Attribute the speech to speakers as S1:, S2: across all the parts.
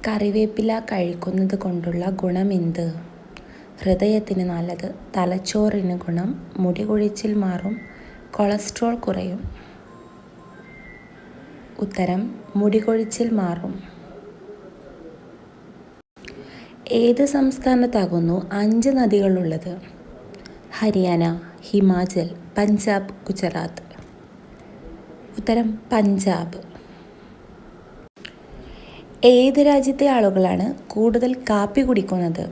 S1: കറിവേപ്പില കഴിക്കുന്നത് കൊണ്ടുള്ള ഗുണമെന്ത്? ഹൃദയത്തിന് നല്ലത്, തലച്ചോറിന് ഗുണം, മുടി കൊഴിച്ചിൽ മാറും, കൊളസ്ട്രോൾ കുറയും. ഉത്തരം മുടി കൊഴിച്ചിൽ മാറും. ഏത് സംസ്ഥാനത്താകുന്നു 5 നദികളുള്ളത്? ഹരിയാന, ഹിമാചൽ, പഞ്ചാബ്, ഗുജറാത്ത്. ഉത്തരം പഞ്ചാബ്. ഏത് രാജ്യത്തെ ആളുകളാണ് കൂടുതൽ കാപ്പി കുടിക്കുന്നത്?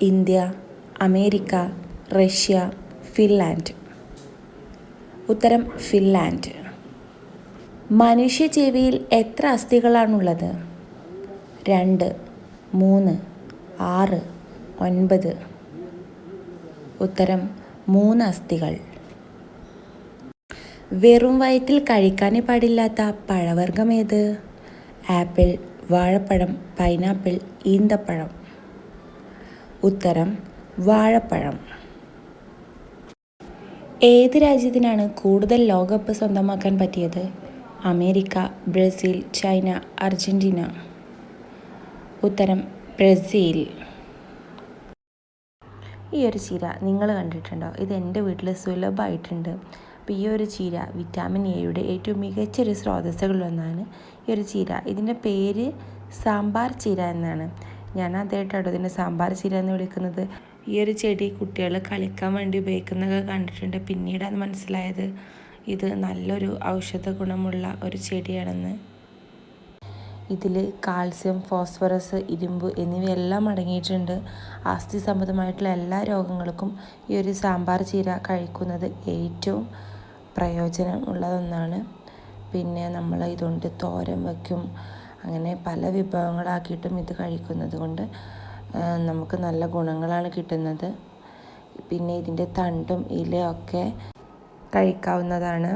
S1: India, America, Russia, Finland. ഉത്തരം ഫിൻലാൻഡ്. മനുഷ്യ ചെവിയിൽ എത്ര അസ്ഥികളാണുള്ളത്? 2, 3, 6, 9. ഉത്തരം 3 അസ്ഥികൾ. വെറും വയറ്റിൽ കഴിക്കാൻ പാടില്ലാത്ത പഴവർഗ്ഗം ഏത്? ആപ്പിൾ, വാഴപ്പഴം, പൈനാപ്പിൾ, ഈന്തപ്പഴം. ഉത്തരം വാഴപ്പഴം. ഏത് രാജ്യത്തിനാണ് കൂടുതൽ ലോകകപ്പ് സ്വന്തമാക്കാൻ പറ്റിയത്? America, Brazil, China, Argentina. ഉത്തരം ബ്രസീൽ. ഈ ഒരു ചീര നിങ്ങൾ കണ്ടിട്ടുണ്ടോ? ഇത് എൻ്റെ വീട്ടിൽ സുലഭമായിട്ടുണ്ട്. അപ്പോൾ ഈ ഒരു ചീര വിറ്റാമിൻ എയുടെ ഏറ്റവും മികച്ചൊരു സ്രോതസ്സുകളിലൊന്നാണ് ഈ ഒരു ചീര. ഇതിൻ്റെ പേര് സാമ്പാർ ചീര എന്നാണ്. ഞാൻ ആദ്യമായിട്ടാണ് ഇതിൻ്റെ സാമ്പാർ ചീര എന്ന് വിളിക്കുന്നത്. ഈ ഒരു ചെടി കുട്ടികൾ കളിക്കാൻ വേണ്ടി ഉപയോഗിക്കുന്നതൊക്കെ കണ്ടിട്ടുണ്ട്. പിന്നീടാണ് മനസ്സിലായത് ഇത് നല്ലൊരു ഔഷധ ഗുണമുള്ള ഒരു ചെടിയാണെന്ന്. ഇതിൽ കാൽസ്യം, ഫോസ്ഫറസ്, ഇരുമ്പ് എന്നിവയെല്ലാം അടങ്ങിയിട്ടുണ്ട്. അസ്ഥി സംബന്ധമായിട്ടുള്ള എല്ലാ രോഗങ്ങൾക്കും ഈ ഒരു സാമ്പാർ ചീര കഴിക്കുന്നത് ഏറ്റവും പ്രയോജനം ഉള്ളതൊന്നാണ്. പിന്നെ നമ്മൾ ഇതുകൊണ്ട് തോരൻ വയ്ക്കും, അങ്ങനെ പല വിഭവങ്ങളാക്കിയിട്ടും ഇത് കഴിക്കുന്നത് കൊണ്ട് നമുക്ക് നല്ല ഗുണങ്ങളാണ് കിട്ടുന്നത്. പിന്നെ ഇതിൻ്റെ തണ്ടും ഇലയൊക്കെ കഴിക്കാവുന്നതാണ്.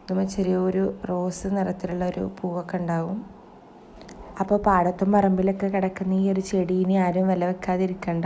S1: നമ്മൾ ചെറിയൊരു റോസ് നിറത്തിലുള്ള ഒരു പൂവൊക്കെ ഉണ്ടാവും. അപ്പോൾ പാടത്തും പറമ്പിലൊക്കെ കിടക്കുന്ന ഈ ഒരു ചെടി ഇനി ആരും വില വെക്കാതിരിക്കണ്ട.